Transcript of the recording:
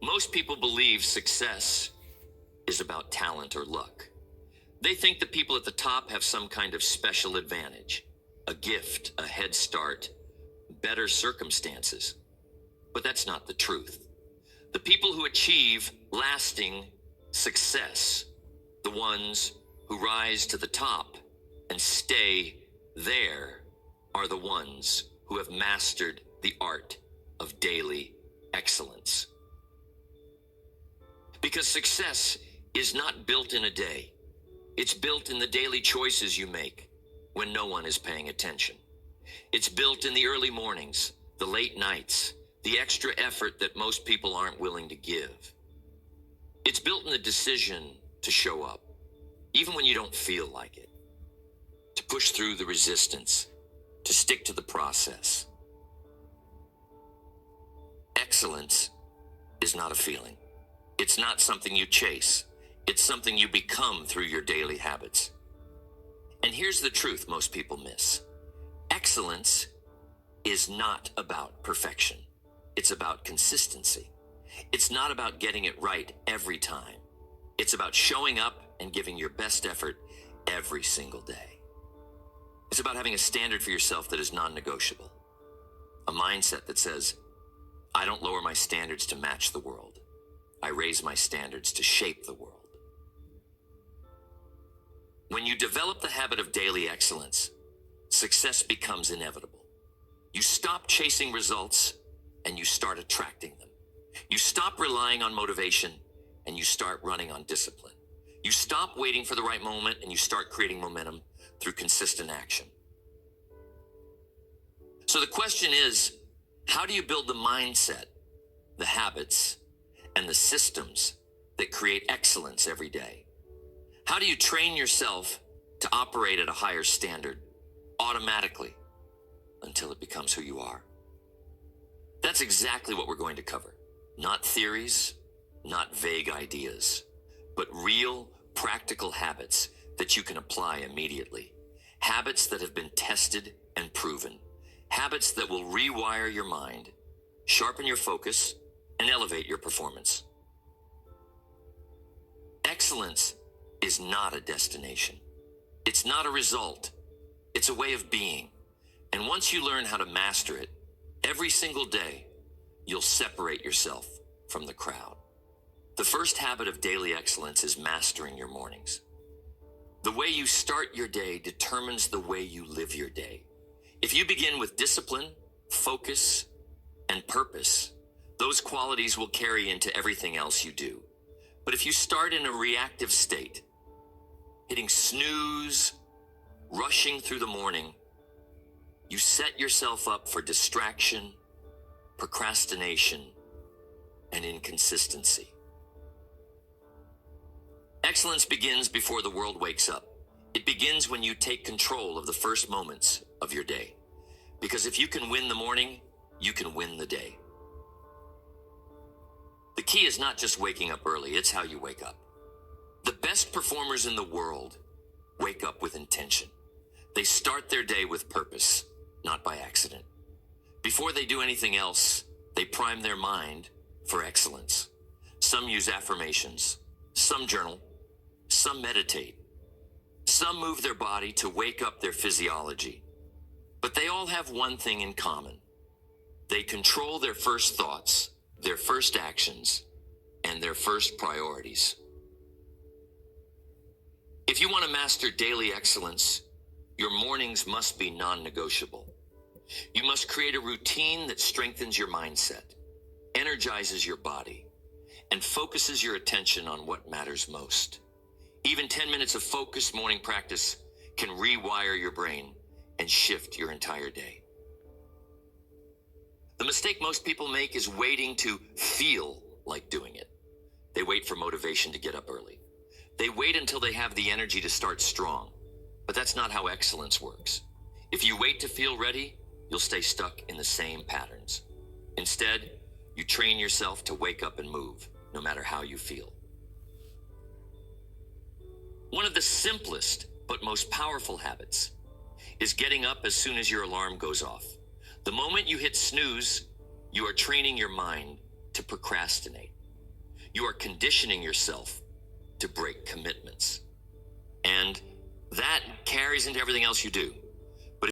Most people believe success is about talent or luck. They think the people at the top have some kind of special advantage, a gift, a head start, better circumstances. But that's not the truth. The people who achieve lasting success, the ones who rise to the top and stay there, are the ones who have mastered the art of daily excellence. Because success is not built in a day. It's built in the daily choices you make when no one is paying attention. It's built in the early mornings, the late nights, the extra effort that most people aren't willing to give. It's built in the decision to show up, even when you don't feel like it, to push through the resistance, to stick to the process. Excellence is not a feeling. It's not something you chase. It's something you become through your daily habits. And here's the truth most people miss. Excellence is not about perfection. It's about consistency. It's not about getting it right every time. It's about showing up and giving your best effort every single day. It's about having a standard for yourself that is non-negotiable. A mindset that says, I don't lower my standards to match the world. I raise my standards to shape the world. When you develop the habit of daily excellence, success becomes inevitable. You stop chasing results and you start attracting them. You stop relying on motivation and you start running on discipline. You stop waiting for the right moment and you start creating momentum through consistent action. So the question is, how do you build the mindset, the habits, and the systems that create excellence every day? How do you train yourself to operate at a higher standard automatically until it becomes who you are? That's exactly what we're going to cover. Not theories, not vague ideas, but real, practical habits that you can apply immediately. Habits that have been tested and proven. Habits that will rewire your mind, sharpen your focus, and elevate your performance. Excellence is not a destination. It's not a result. It's a way of being. And once you learn how to master it, every single day, you'll separate yourself from the crowd. The first habit of daily excellence is mastering your mornings. The way you start your day determines the way you live your day. If you begin with discipline, focus, and purpose, those qualities will carry into everything else you do. But if you start in a reactive state, hitting snooze, rushing through the morning, you set yourself up for distraction, procrastination, and inconsistency. Excellence begins before the world wakes up. It begins when you take control of the first moments of your day. Because if you can win the morning, you can win the day. The key is not just waking up early, it's how you wake up. The best performers in the world wake up with intention. They start their day with purpose, not by accident. Before they do anything else, they prime their mind for excellence. Some use affirmations, some journal, some meditate, some move their body to wake up their physiology. But they all have one thing in common. They control their first thoughts, their first actions, and their first priorities. If you want to master daily excellence, your mornings must be non-negotiable. You must create a routine that strengthens your mindset, energizes your body, and focuses your attention on what matters most. Even 10 minutes of focused morning practice can rewire your brain and shift your entire day. The mistake most people make is waiting to feel like doing it. They wait for motivation to get up early. They wait until they have the energy to start strong. But that's not how excellence works. If you wait to feel ready, you'll stay stuck in the same patterns. Instead, you train yourself to wake up and move, no matter how you feel. One of the simplest but most powerful habits is getting up as soon as your alarm goes off. The moment you hit snooze, you are training your mind to procrastinate. you are conditioning yourself to break commitments. And that carries into everything else you do.